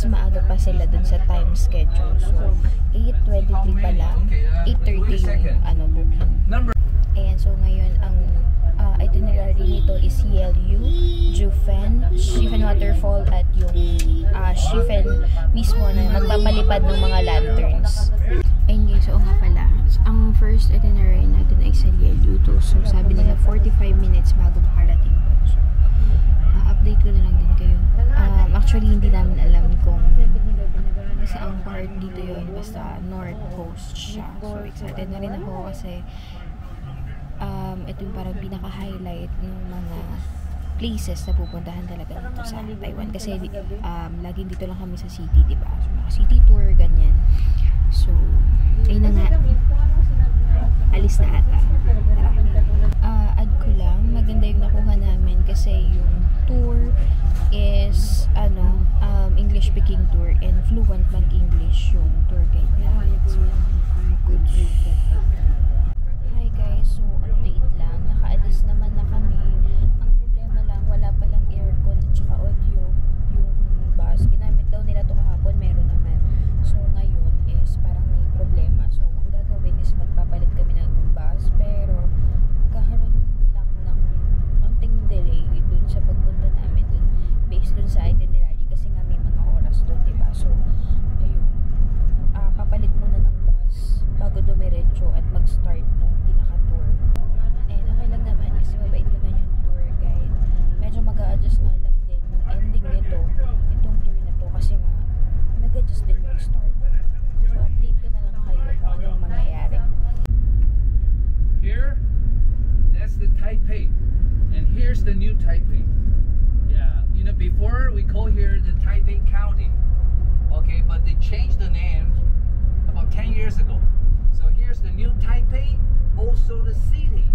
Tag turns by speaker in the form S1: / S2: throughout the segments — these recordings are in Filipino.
S1: Maaga pa sila dun sa time schedule. So, 8:23 pa lang. 8:30 yung booking. Ayan, so ngayon, ang itinerary nito is Yeolju, Jufen, Shifen Waterfall, at yung Shifen mismo na magpapalipad ng mga lanterns. Ayun guys, so nga pala, ang first itinerary natin ay sa Yeolju to. So, sabi nila 45 minutes bago makarating doon. So, update ko na lang din kayo. Actually, hindi namin alam kung saang part dito yun. Basta North Coast siya. So, excited na rin ako kasi ito yung parang pinaka-highlight ng mga places na pupuntahan talaga dito sa Taiwan. Kasi laging dito lang kami sa city, diba? So, mga city tour, ganyan. So, ayun na nga. Alis na ata. Add ko lang, maganda yung nakuha namin kasi yung tour is English speaking tour and fluent mag-English yung tour guide namin. So, good. Hi guys, so update lang. Nakaalis naman na kami. Ang problema lang, wala palang aircon at saka audio yung bus. Ginamit daw nila ito kahapon, meron naman. So ngayon is parang may problema. So ang gagawin is magpapalit kami ng bus, pero kaharon lang ng konting delay dun sa pagpunta namin dun, based dun sa itinerary kasi nga may mga oras dun, diba? So ayun, papalit muna ng bus bago dumiretso at mag-start ng pinaka-tour. And okay lang naman kasi mabait naman yung tour guide. Medyo mag-a-adjust nga lang din yung ending nito, itong tour na to, kasi nga nag-adjust din yung start. So update ko na lang kayo kung anong mangyayari.
S2: Here, that's the Taipei, and here's the new Taipei. Yeah, you know, before we call here the Taipei County, okay, but they changed the name about 10 years ago. So here's the new Taipei, also the city.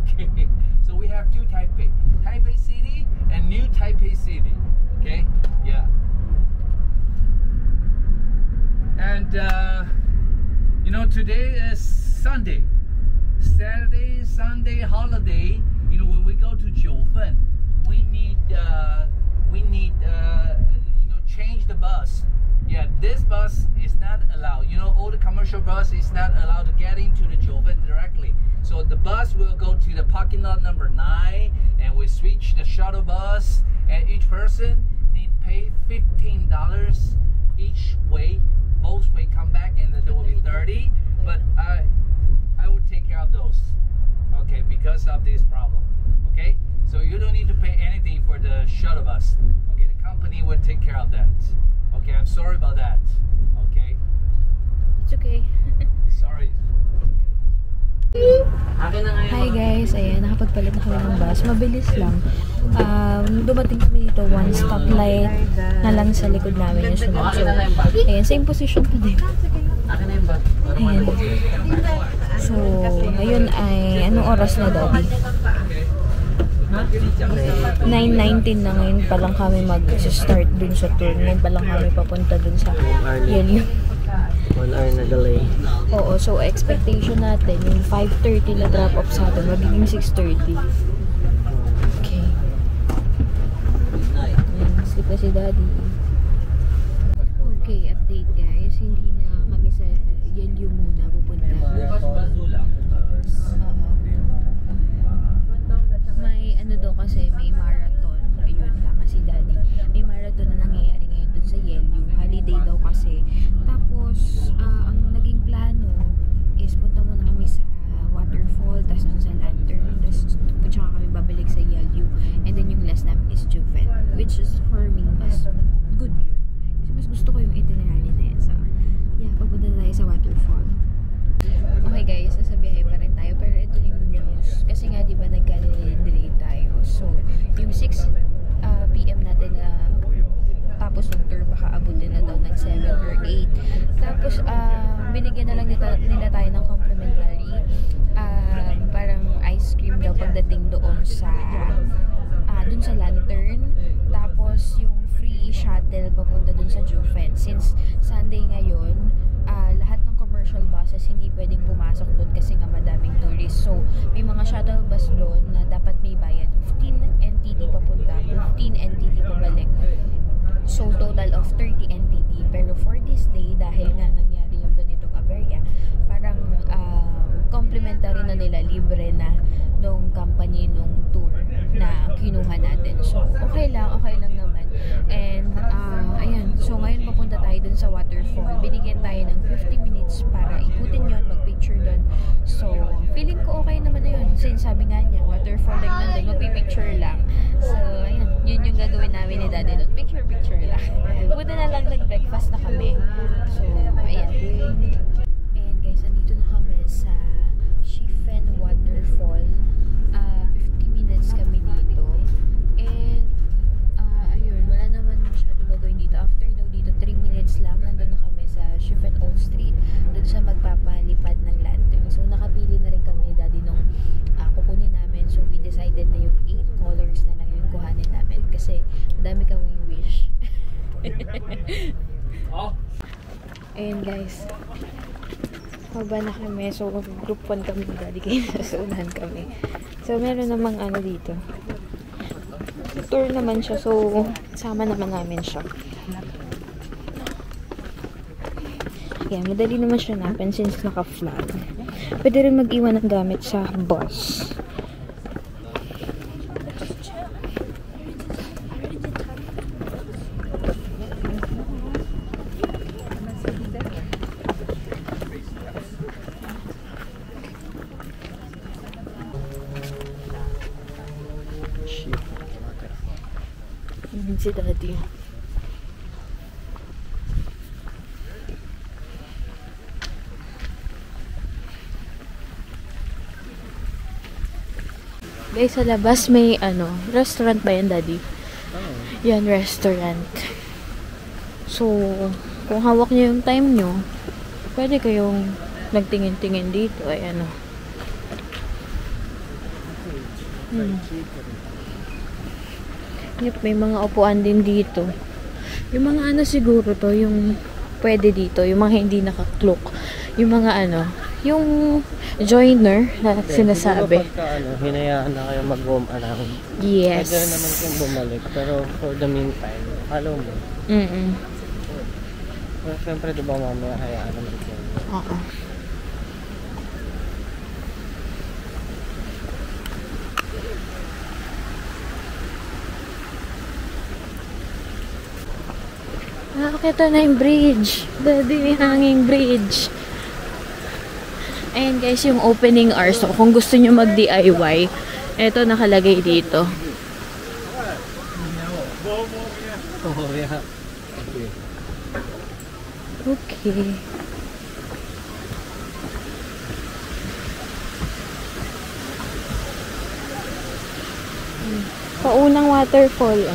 S2: Okay, so we have two Taipei, Taipei City and New Taipei City. Okay, yeah. And you know, today is Sunday. Saturday, Sunday holiday. You know, when we go to Jiufen, we need change the bus. Yeah, this bus is not allowed. You know, all the commercial bus is not allowed to get into the Jiufen directly. So the bus will go to the parking lot number 9, and we switch the shuttle bus. And each person need pay $15 each way. Both way come back, and there will be 30. But I would take care of those. Okay, because of this problem. Okay, so you don't need to pay anything for the shuttle bus. Okay, the company will take care of that. Okay, I'm sorry about that. Okay,
S1: It's okay.
S2: sorry.
S1: Hi guys, ayan, nakapagpalit na kami ng bus. Mabilis lang. Dumating kami dito, one stoplight na lang sa likod namin yung sunod. So, ayan, same position pa din. Ayan. So, ngayon ay, anong oras na, Daddy? 9:19 na, ngayon pa lang kami mag-start dun sa tour. Ngayon pa lang kami papunta dun sa Yeolju.
S3: 1 hour na delay.
S1: Oo, so expectation natin yung 5:30 na drop off sa atin, magiging 6:30. Okay. Ayan, sleep na si Daddy. Okay, update guys. Hindi na kami sa Yeolju muna pupunta. May ano daw kasi, may marathon. Ayun, tama si Daddy. May marathon na nangyayari ngayon dun sa Yeolju. Holiday daw kasi. Tapos, ang naging plano is punta muna kami sa waterfall, tapos dun sa lantern, tapos tsaka kami babalik sa Yeolju. And then yung last namin is Jufen, which is for me, mas good yun. Kasi mas gusto ko yung itinerary na yan. So, yeah, papunta tayo sa waterfall. Okay guys, Tapos yung free shuttle papunta dun sa Juven. Since Sunday ngayon, lahat ng commercial buses hindi pwedeng pumasok dun kasi nga madaming tourists. So, may mga shuttle bus doon na dapat may bayad. 15 NTD papunta, 15 NTD pabalik. So, total of 30 NTD. Pero for this day, dahil nga nangyari yung ganitong aberya, parang complimentary na nila, libre na nung company nung tour na kinuha natin. So, okay lang naman. And, ayan. So, ngayon papunta tayo dun sa waterfall. Binigyan tayo ng 50 minutes para ikutin yun, mag-picture dun. So, feeling ko okay naman na yun. Since sabi nga niya, waterfall lang nandun, magpipicture lang. So, ayan. Yun yung gagawin namin ni Daddy dun. Picture lang. Buti na lang nag-breakfast na kami. So, ayan. And guys, andito na kami sa Shifen Waterfall. 50 minutes kami dito. And, ayun, wala naman masyado gagawin dito. After daw dito, 3 minutes lang, nandun na kami sa Shifen Old Street. Doon sa magpapalipad ng lantern. So, nakapili na rin kami ni Daddy nung kukunin namin. So, we decided na yung 8 colors na lang yung kuhanin namin. Kasi, madami kaming wish. Ayan guys, baba na kami. So group 1 kami ni Daddy, kaya nasunahan kami. So meron namang ano dito, tour naman siya. So sama naman namin siya. Ayan, madali naman siya natin since naka-flag. Pwede rin mag-iwan ng gamit sa bus. Si Daddy. Guys, sa labas may restaurant ba yan, Daddy? Yan, restaurant. So, kung hawak niyo yung time nyo, pwede kayong nagtingin-tingin dito. Ay, Yep, may mga upuan din dito. Yung mga siguro to, yung pwede dito, yung mga hindi naka-cloak. Yung mga yung joiner na sinasabi.
S3: Siguro pagka hinayaan na kayo mag-roam around.
S1: Yes.
S3: Pwede naman kung bumalik, pero for the meantime, follow mo. Pero syempre, diba mamaya hayaan naman kayo.
S1: Oo. Okay, ito na yung bridge. Daddy, may hanging bridge. Ayan guys, yung opening hours. So, kung gusto nyo mag-DIY, ito nakalagay dito.
S3: Oh, yeah.
S1: Okay. Paunang waterfall.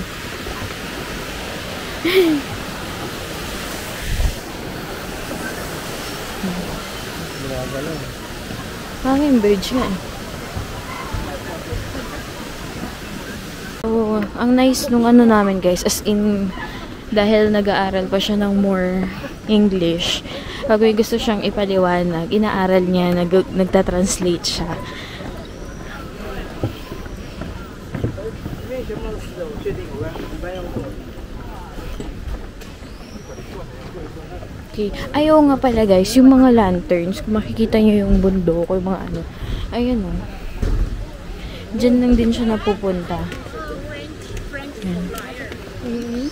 S1: Hanging bridge nga eh. So, ang nice nung namin guys, as in, dahil nag-aaral pa siya ng more English, pag may gusto siyang ipaliwanag, inaaral niya, nagta-translate siya. Okay. Ayaw nga pala guys, yung mga lanterns, kung makikita nyo yung bundok o yung mga ayun o. Diyan lang din siya napupunta. Ayan.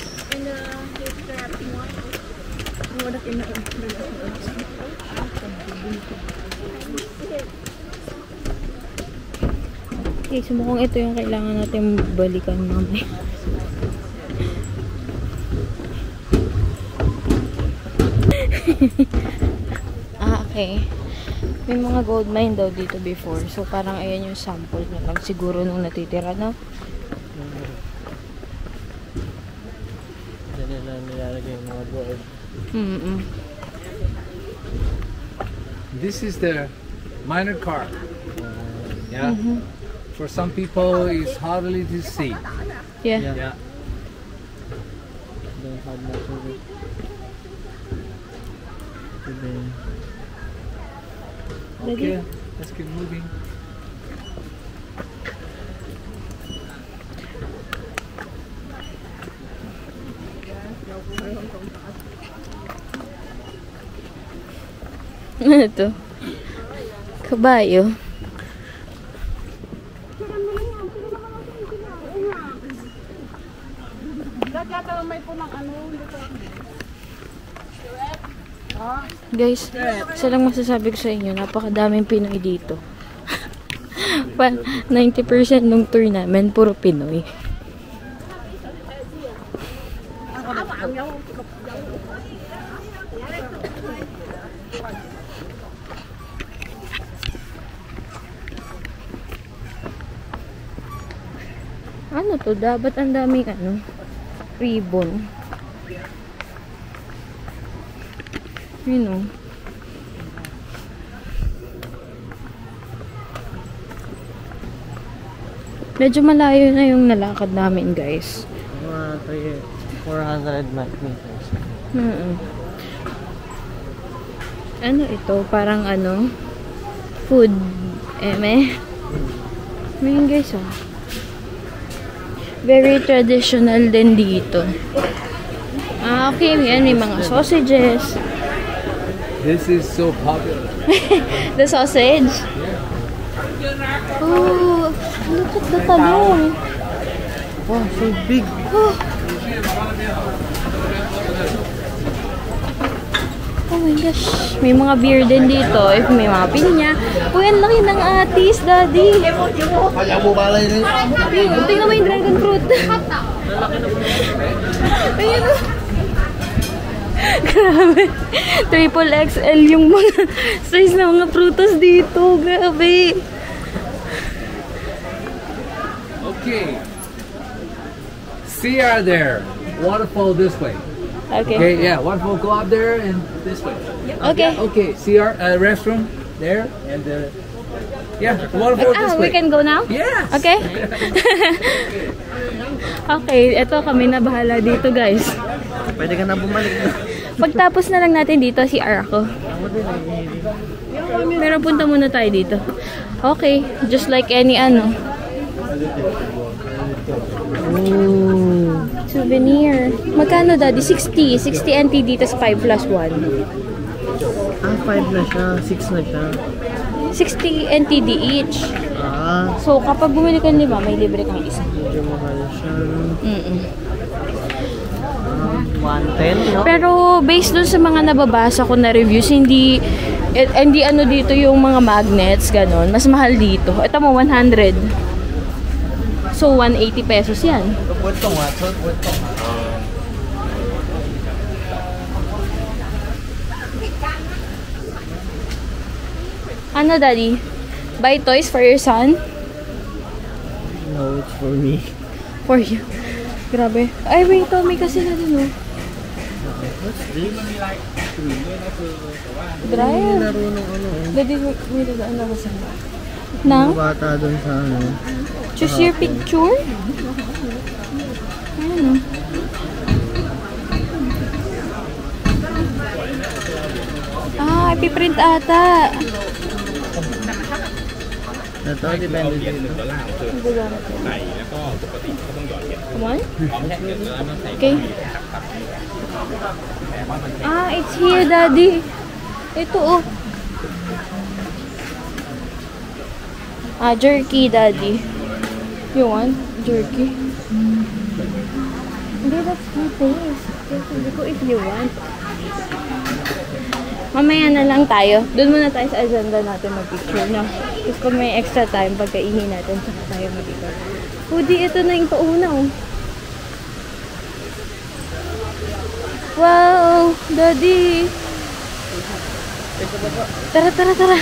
S1: Okay, so mukhang ito yung kailangan natin balikan mamaya. Okay. May mga gold mine daw dito before. So, parang ayan yung sample na lang siguro nung natitira, no?
S3: Diyan na nilalagay yung mga gold.
S2: This is the minor car. Yeah. For some people, it's hardly to see.
S1: Yeah.
S2: Yeah.
S3: Bad na siguro.
S2: Okay, let's keep moving.
S1: Ano to? Kabayo. Guys, isa lang masasabi ko sa inyo, napakadaming Pinoy dito. 90% ng tour namin, puro Pinoy. Ano to? Dapat ang daming ribbon. Yun o. Medyo malayo na yung nalakad namin, guys.
S3: 400 meters.
S1: Ano ito? Parang food. Ngayon, guys, very traditional din dito. Okay, yan. May mga sausages.
S2: This is so popular.
S1: The sausage? Oh, look at the talong.
S3: Wow, so big.
S1: Oh my gosh. May mga beer din dito. If may mga pinya. Uy, ang laki ng atis, Daddy. Tingnan mo yung dragon fruit. Ayun o. Grabe. Triple XL yung mga size na mga prutas dito. Grabe.
S2: Okay. CR there. Waterfall this way.
S1: Okay.
S2: Okay, yeah. Waterfall go up there and this way.
S1: Okay.
S2: Okay. CR restroom there and yeah. Waterfall this way.
S1: We can go now?
S2: Yes.
S1: Okay. Okay. Ito kami na bahala dito, guys.
S3: Pwede ka na bumalik na.
S1: Pagtapos na lang natin dito, CR ako. Pero punta muna tayo dito. Okay. Just like any
S3: Ooh.
S1: souvenir. Magkano, Daddy? 60. 60 NT dito sa 5 plus 1.
S3: 5 na siya. 6 na siya.
S1: 60 NTD each. So, kapag bumili ka ng 5, may libre kang isa.
S3: Medyo mahal siya. 110, no?
S1: Pero, based dun sa mga nababasa ko na reviews, hindi dito yung mga magnets, ganon. Mas mahal dito. Ito mo, 100. So, 180 pesos yan. Ano, Daddy? Buy toys for your son?
S3: No, it's for me.
S1: For you. Grabe. Ay, wait, Tommy kasi na din,
S3: What's this?
S1: Dryer.
S3: Laro ng
S1: Daddy, may dadaan ako sa Nang?
S3: bata doon sa
S1: Choose your picture? Ano? Ipiprint ata.
S3: Ito, depende dito.
S1: Come on. Okay. It's here, Daddy. Ito, jerky, Daddy. You want jerky? Hindi, that's my taste. Sabi ko if you want. Mamaya na lang tayo. Doon muna tayo sa agenda natin mag-picture, no? Tapos kung may extra time, pagkaihin natin, saka tayo mag-picture. Hoodie, ito na yung pauna, Wow! Daddy! Tara, tara, tara!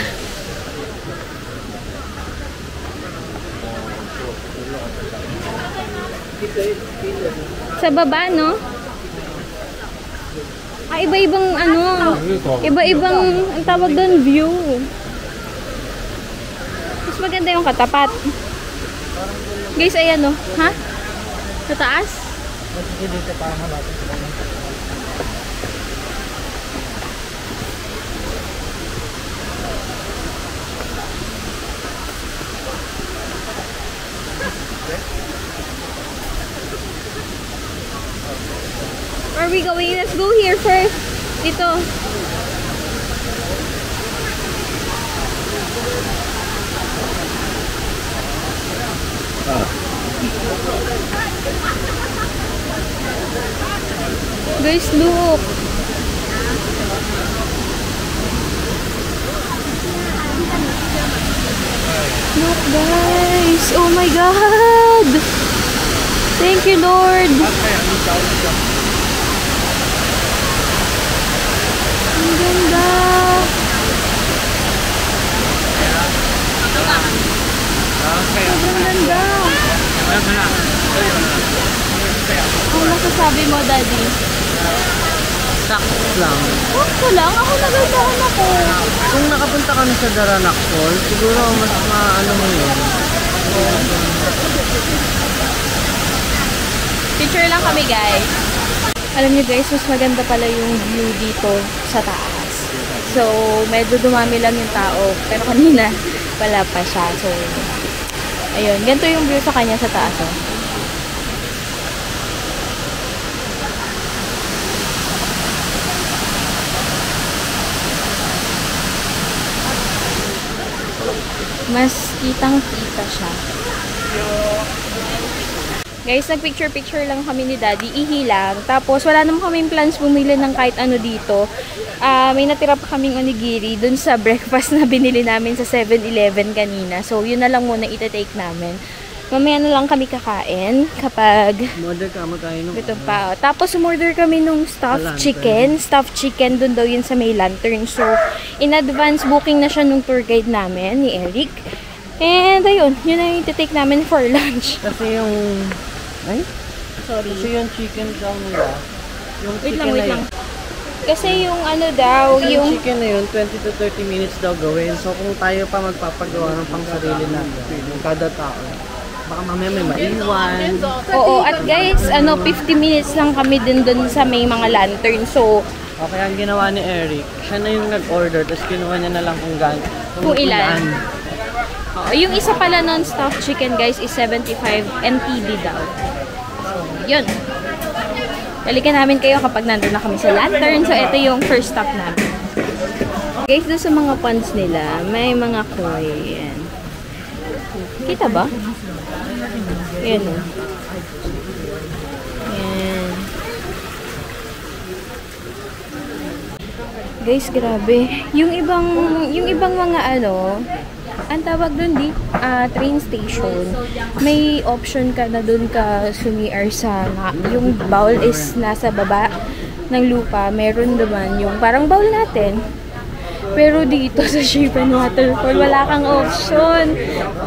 S1: Sa baba, no? Iba-ibang iba-ibang ang tawag doon, view. Mas maganda yung katapat. Guys, ayan, no? Ha? Sa taas?
S3: Dito para malapit.
S1: we going? Let's go here first. Dito. Guys, look. Look, guys. Oh my God. Thank you, Lord. Ang ganda. Ang ganda. Ano masasabi mo, Daddy?
S3: Sakto lang.
S1: Ako lang. Ako nagandahan ako.
S3: Kung nakapunta kami sa Daranac Falls, siguro mas maano mo yun.
S1: Picture lang kami, guys. Alam niyo, guys, mas maganda pala yung view dito sa taas. So, medyo dumami lang yung tao. Pero kanina, wala pa siya. So, ayun. Ganito yung view sa kanya sa taas. Oh. Mas kitang-kita siya. Guys, nag-picture-picture lang kami ni Daddy. Ihi lang. Tapos, wala naman kaming plans bumili ng kahit ano dito. May natira pa kaming onigiri dun sa breakfast na binili namin sa 7-Eleven kanina. So, yun na lang muna ita-take namin. Mamaya na lang kami kakain kapag
S3: Model ka, magkain ng
S1: ito pa. Tapos, umorder kami nung stuffed chicken. Stuffed chicken, dun daw yun sa may lantern. So, in advance booking na siya nung tour guide namin, ni Eric. And, ayun, yun na yung ita-take namin for lunch.
S3: Kasi yung... Ay?
S1: Sorry.
S3: Kasi yung chicken daw nila. Yung
S1: Wait
S3: chicken
S1: lang.
S3: na yun.
S1: Kasi yung ano daw,
S3: Kasi
S1: yung...
S3: chicken na yun, 20 to 30 minutes daw gawin. So, kung tayo pa magpapagawa ng pang sarili natin, yung kada tao, baka mamaya may maiwan.
S1: Oo, at guys, 50 minutes lang kami din dun sa may mga lantern. So,
S3: Okay, ang ginawa ni Eric, siya na yung nag-order, tapos kinuha niya na lang kung
S1: ilan. Oo, yung isa pala non-stuffed chicken, guys, is 75 NTD daw. So, yun. Balikan namin kayo kapag nandun na kami sa lantern. So, ito yung first stop namin. Guys, doon sa mga ponds nila, may mga koi. Yan. Kita ba? Yan o. Yan. Guys, grabe. Yung ibang mga ang tawag dun train station, may option ka na dun ka sumiar sa yung bowl is nasa baba ng lupa. Meron naman yung parang bowl natin. Pero dito sa Shifen Waterfall, wala kang option.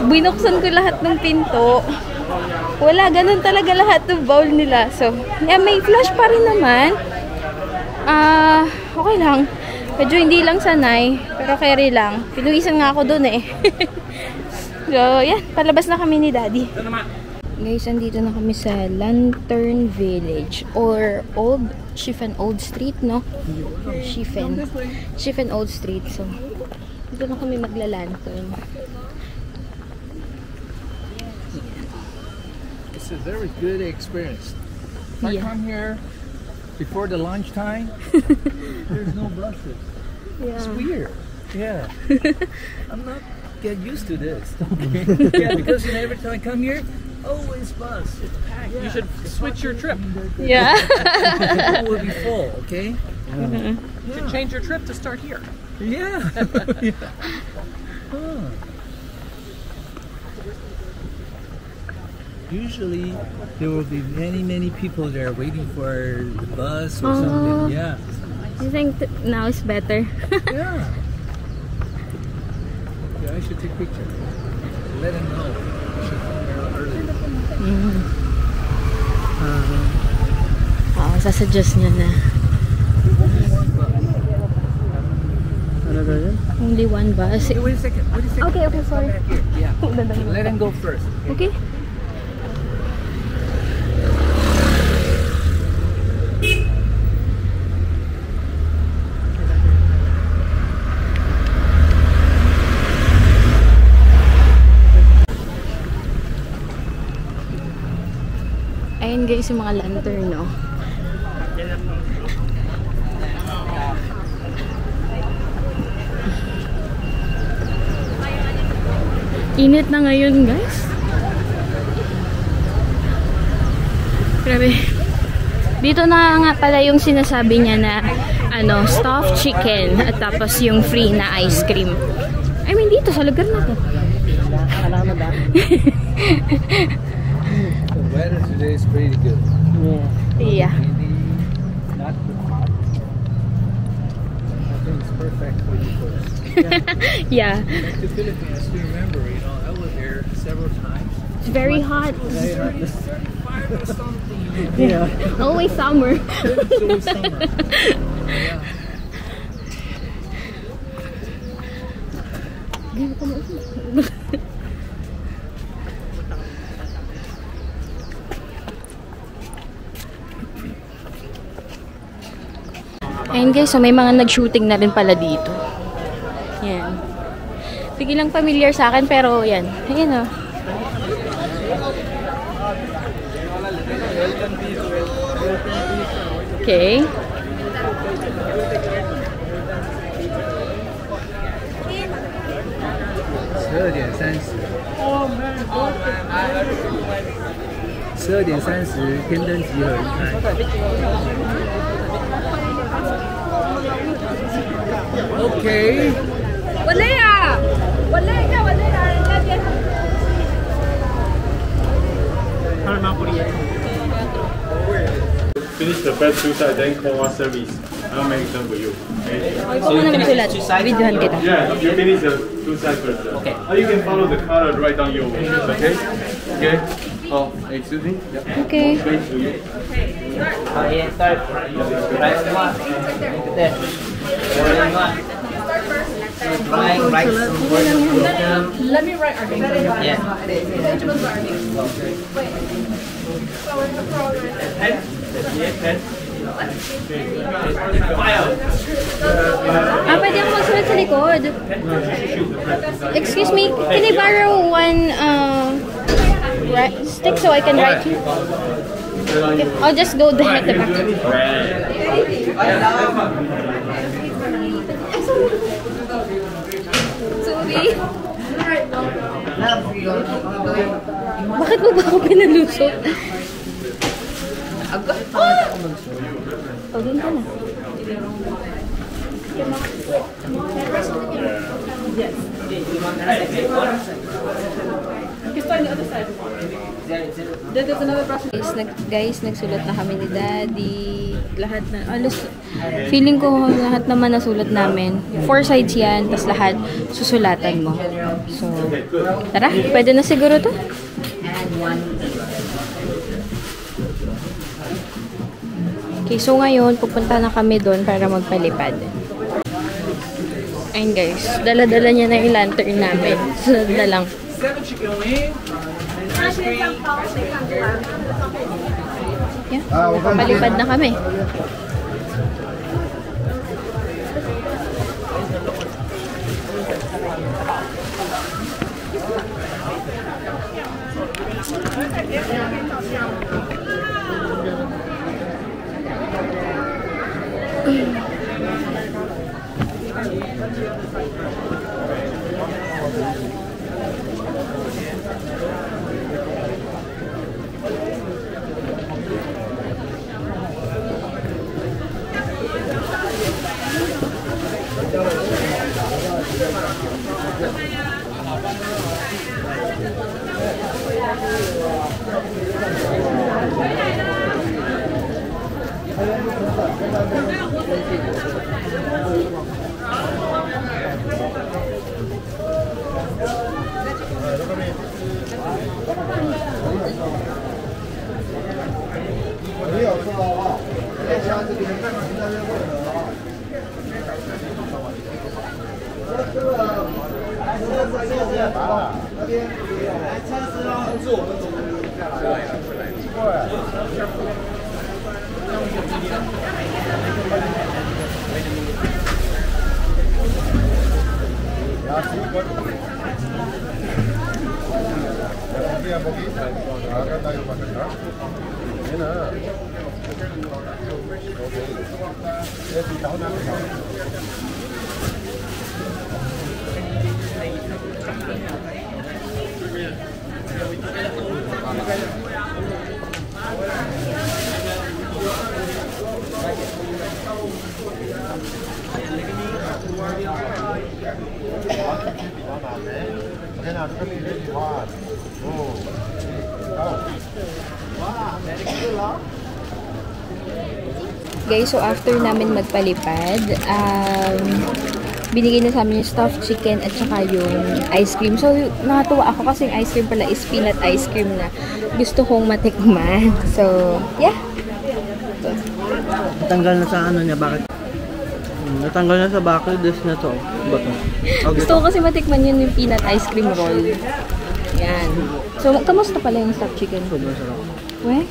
S1: Binuksan ko lahat ng pinto. Wala, ganun talaga lahat ng bowl nila. So, yeah, may flash pa rin naman. Okay lang. Medyo hindi lang sanay, pero carry lang. Pinuwisan nga ako dun eh. So, yan. Palabas na kami ni Daddy. Guys, andito na kami sa Lantern Village or Shifen Old Street, no? Shifen Old Street. So, dito na kami magla-lantern.
S2: It's a very good experience. If I come here before the lunchtime, there's no buses.
S1: Yeah.
S2: It's weird. Yeah. I'm not get used to this. Okay. Yeah, because every time I come here, always bus. It's packed.
S4: You should switch your trip.
S1: Yeah.
S2: It will be full. Okay.
S4: You should change your trip to start here.
S2: Yeah. Yeah. Huh. Usually there will be many people there waiting for the bus or something. Yeah.
S1: I think now is better.
S2: Yeah. Yeah, I should take picture. Let him know. I should come here early.
S1: Sasuggest niya na.
S3: Ano daw yun?
S1: Only one bus.
S2: Hey, wait a second.
S1: Okay, sorry.
S2: Back here. Yeah. Let him go first.
S1: Okay. Ayan guys, yung mga lantern, no? Init na ngayon, guys. Grabe. Dito na nga pala yung sinasabi niya na ano, stuffed chicken at tapos yung free na ice cream. I mean, dito sa lugar na to.
S2: The weather today is pretty good.
S1: Yeah.
S2: Not too hot. I think it's perfect for you folks.
S1: Yeah.
S2: Back to Philippines, I still remember, you know, I was there several times.
S1: It's very hot.
S2: Very hot. 35 or something.
S1: Yeah. Always summer.
S2: It's always summer. Yeah.
S1: Ayun guys, so may mga nag-shooting na rin pala dito. Yan. Sige lang familiar sa akin pero yan. Ayan o. Okay.
S2: .30天灯集合离开。Okay.
S5: Finish the first two sides, then call one service. I'll make them for you. Okay?
S1: So you finish videohan kita.
S5: Yeah, you finish the two sides first. Okay. Or you can follow the color right down your way. Okay? Okay. Oh, excuse me. Yeah.
S1: Okay.
S5: Straight to you.
S3: Yeah, start. Right one. There. Right.
S4: Let me write our name.
S3: Yeah.
S1: Pwede ako magsulat sa likod. Excuse me, can I borrow one stick so I can write here? Okay, I'll just go there at the back. Sorry. Bakit mo ba ako pinalusot? Oh, dun ka na. Guys, nagsulat na kami ni Daddy. Lahat na, feeling ko lahat naman nasulat namin. 4 sides yan, tas lahat susulatan mo. So, tara, pwede na siguro to. Okay, so ngayon, pupunta na kami doon para magpalipad. Ayun guys, dala-dala niya na yung lantern namin. Sunod na lang.
S2: 7 chicken wing.
S1: Yeah, palipad na kami. Guys, so after namin magpalipad, binigay na sa amin yung stuffed chicken at saka yung ice cream. So, nakatuwa ako kasi yung ice cream pala is peanut ice cream na gusto kong matikman. So, yeah.
S3: Natanggal na sa ano niya, bakit? Natanggal na sa bucket list na to. Bato.
S1: Gusto ko kasi matikman yun yung peanut ice cream roll. Yan. So, kamusta pala yung stuffed chicken?
S3: Sobrang sarap.
S1: Weh?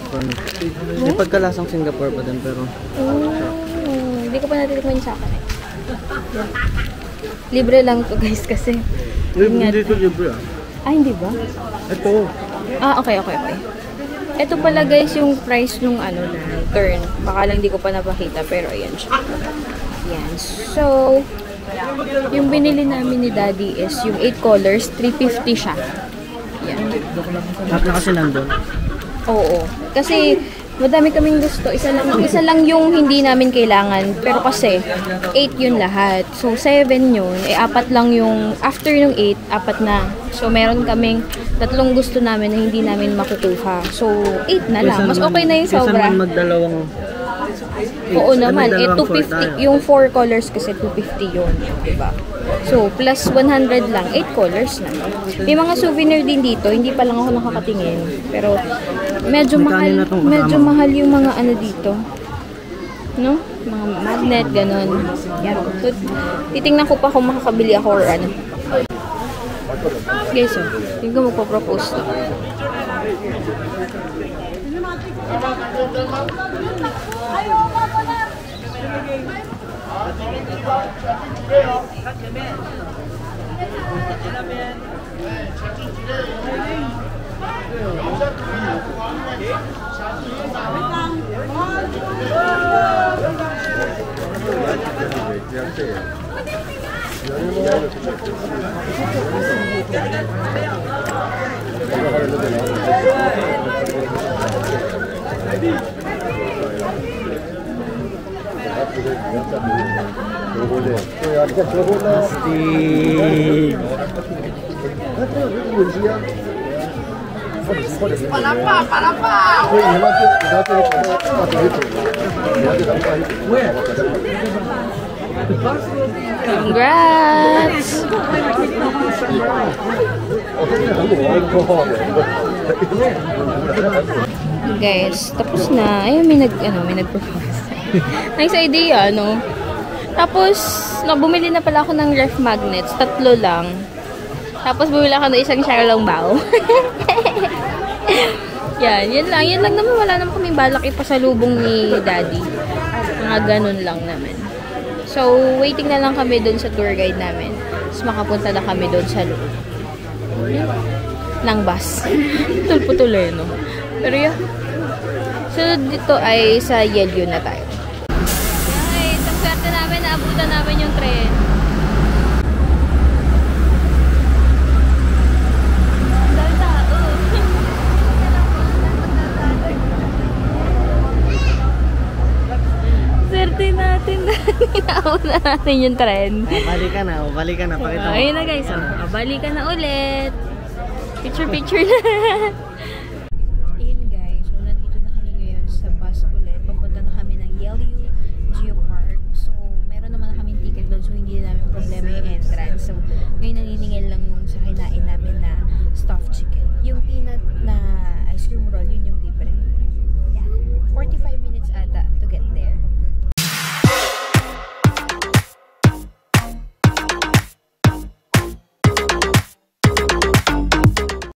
S3: May pagkalasang Singapore pa din, pero...
S1: Hindi ko pa natitikman yung sa akin. Libre lang to guys kasi.
S3: Hindi ito libre ah.
S1: Ah, hindi ba?
S3: Ito.
S1: Ah, okay. Ito pala guys yung price nung ano na turn. Baka lang hindi ko pa napakita pero ayan siya. Yan. So, yung binili namin ni Daddy is yung 8 colors, 350 siya. Yan.
S3: Lahat na kasi nandun.
S1: Oo. Kasi madami kaming gusto. Isa lang yung hindi namin kailangan. Pero kasi 8 yun lahat. So 7 yun. Eh 4 lang yung after yung 8, 4 na. So meron kaming 3 gusto namin na hindi namin makukuha. So 8 na lang. Mas okay na yung sobra.
S3: Kaysa naman magdalawang...
S1: Oo naman. Eh 250. Yung 4 colors kasi 250 yun. Diba? So plus 100 lang. 8 colors na. May mga souvenir din dito. Hindi pa lang ako nakakatingin. Pero medyo mahal yung mga ano dito. No? Mga magnet, ganon. Yan. So, titingnan ko pa kung makakabili ako or ano. Guys, so, hindi ko magpo-propose to. Congrats! Guys, tapos na. Ayun, may nag-propose. Nice idea, no? Tapos, bumili na pala ako ng ref magnets. 3 lang. Tapos, bumili ako ng isang Charlong Bao. Yan lang. Yan lang naman. Wala naman kami balak ipasalubong ni Daddy. Mga ganun lang naman. So, waiting na lang kami doon sa tour guide namin. Tapos, makapunta na kami doon sa loob ng bus. Tulpo-tuloy, no? Pero yeah. So, dito ay sa Yelyo na tayo. Guys, ang swerte namin, naabutan namin yung tren. Dahil tao. Swerte natin na naabutan natin yung tren.
S3: Balikan na. Pakita mo.
S1: Ayun na guys, balikan na ulit. Picture na.